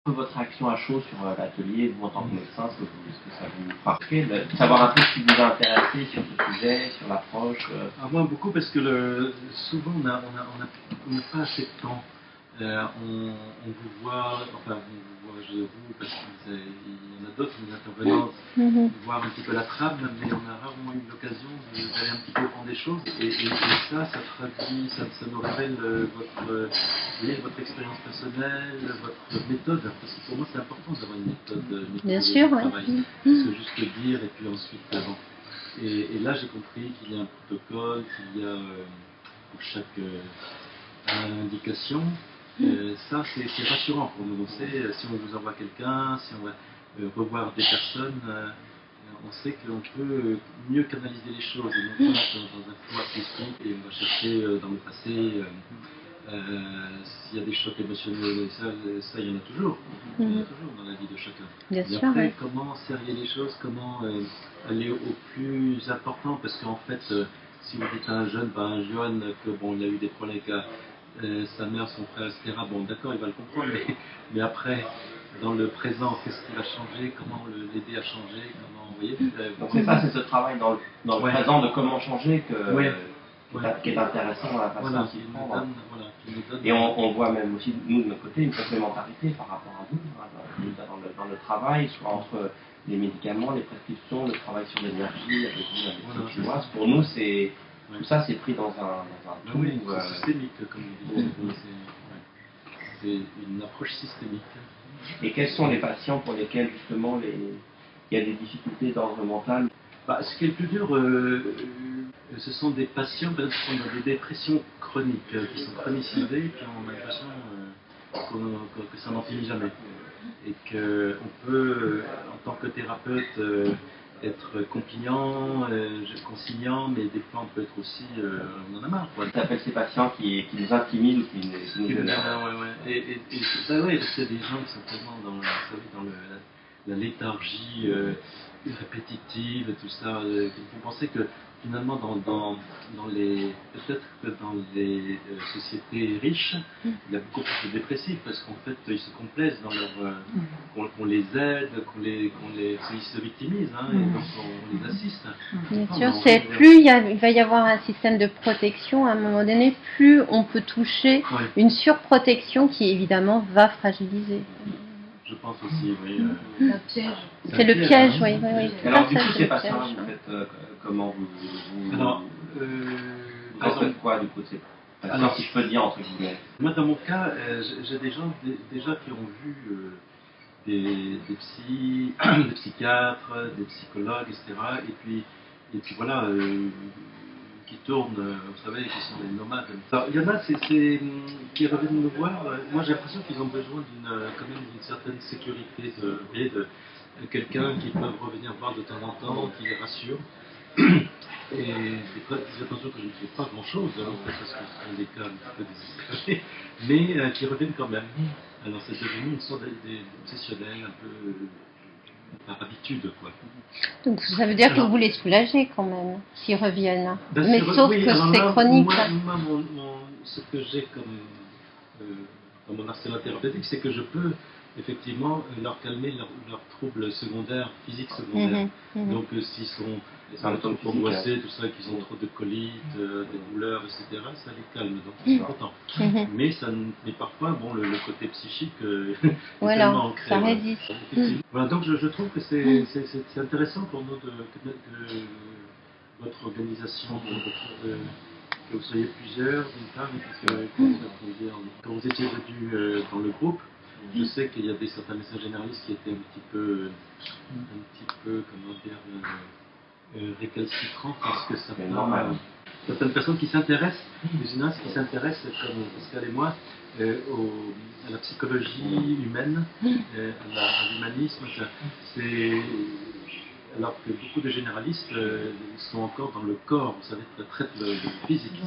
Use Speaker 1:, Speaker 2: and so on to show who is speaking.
Speaker 1: Votre action à chaud sur l'atelier, vous en tant que médecin, est-ce que ça vous marquait de savoir un peu ce qui vous a intéressé sur ce sujet, sur l'approche
Speaker 2: Moi beaucoup parce que souvent on n'a pas assez de temps. On vous voit, enfin on vous voit, je vous, parce qu'il y en a d'autres, des intervenants, voir un petit peu la trame, mais on a rarement eu l'occasion d'aller un petit peu au fond des choses. Et ça traduit, ça nous révèle votre expérience personnelle, votre méthode, parce que pour moi c'est important d'avoir une méthode
Speaker 3: Bien
Speaker 2: de
Speaker 3: sûr,
Speaker 2: travail.
Speaker 3: oui.
Speaker 2: Parce que juste dire et puis ensuite bon. Et là j'ai compris qu'il y a un protocole, qu'il y a pour chaque indication. Ça c'est rassurant pour nous. On sait si on vous envoie quelqu'un, si on va revoir des personnes, on sait qu'on peut mieux canaliser les choses, et non pas dans un flou artistique et on va chercher dans le passé. S'il y a des chocs émotionnels, ça il y en a toujours. Il y en a toujours dans la vie de chacun.
Speaker 3: Bien
Speaker 2: et
Speaker 3: sûr,
Speaker 2: après,
Speaker 3: oui.
Speaker 2: comment serrer les choses, comment aller au plus important, parce qu'en fait, si vous dites à un jeune, que bon, il a eu des problèmes avec sa mère, son frère, etc. Bon, d'accord, il va le comprendre, mais après, dans le présent, qu'est-ce qui va changer, comment l'aider à changer, comment, vous voyez.
Speaker 1: Donc c'est ça, c'est ce travail dans le présent de comment changer qui est intéressant dans la façon
Speaker 2: voilà,
Speaker 1: de s'y prendre.
Speaker 2: qui nous donne,
Speaker 1: Et on voit même aussi, nous, de notre côté, une complémentarité par rapport à vous, dans le travail, soit entre les médicaments, les prescriptions, le travail sur l'énergie, avec vous, avec les chinoises. Pour nous, tout ça, c'est pris dans un tout.
Speaker 2: Oui, c'est systémique, comme vous dites. C'est une approche systémique.
Speaker 1: Et quels sont les patients pour lesquels, justement, il y a des difficultés d'ordre mental?
Speaker 2: Ce qui est le plus dur, ce sont des patients qui ont des dépressions chroniques, qui sont chronicisées, qui ont l'impression que ça n'en finit jamais. Et qu'on peut, en tant que thérapeute, être compliant, conciliant, mais des fois on peut être aussi, on en a marre.
Speaker 1: Ça s'appelle ces patients qui nous intimident ou qui nous énervent.
Speaker 2: Et oui, parce qu'il y a des gens qui sont tellement dans la léthargie répétitive et tout ça, qui font penser que finalement peut-être que dans les sociétés riches, il y a beaucoup plus de dépressifs parce qu'en fait ils se complaisent dans leur qu'on les aide, ils se victimisent, et donc on les assiste.
Speaker 3: Bien sûr, c'est plus il va y avoir un système de protection à un moment donné, plus on peut toucher une surprotection qui évidemment va fragiliser.
Speaker 2: Je pense aussi, oui.
Speaker 3: Le piège. C'est le piège, oui.
Speaker 1: Alors du coup, ces patients-là, vous faites comment
Speaker 2: Alors,
Speaker 1: vous faites quoi du coup de ces patients, alors, si je peux dire entre guillemets?
Speaker 2: Moi, dans mon cas, j'ai des gens déjà qui ont vu des psychiatres, des psychologues, etc. Et puis voilà, qui tournent, vous savez, qui sont des nomades. Alors, il y en a qui reviennent me voir. Moi, j'ai l'impression qu'ils ont besoin quand même d'une certaine sécurité, de quelqu'un qui peut revenir voir de temps en temps, qui les rassure. Et des attentions que je ne fais pas grand-chose, parce que ce sont des cas un petit peu désespérés, mais qui reviennent quand même. Alors c'est devenu une sorte d'obsessionnel, un peu par habitude, quoi.
Speaker 3: Donc ça veut dire que vous les soulagez quand même, s'ils reviennent. Mais
Speaker 2: sûr,
Speaker 3: sauf
Speaker 2: oui,
Speaker 3: que c'est chronique.
Speaker 2: Moi, ce que j'ai comme dans mon arsenal thérapeutique, c'est que je peux effectivement leur calmer leurs troubles secondaires, physiques secondaires. Donc s'ils sont trop angoissés, tout ça, qu'ils ont trop de colites, des douleurs, etc., ça les calme, donc c'est important. Mais parfois, le côté psychique est tellement ancré.
Speaker 3: Ça résiste.
Speaker 2: Voilà, donc je trouve que c'est intéressant pour nous que votre organisation, que vous soyez plusieurs, d'une part, et que quand vous étiez venus dans le groupe, je sais qu'il y a certains médecins généralistes qui étaient un petit peu comment dire, récalcitrants parce que ça fait normal. Certaines personnes qui s'intéressent, des généralistes qui s'intéressent, comme Pascal et moi, à la psychologie humaine, à l'humanisme, alors que beaucoup de généralistes sont encore dans le corps, vous savez, traitent le physique.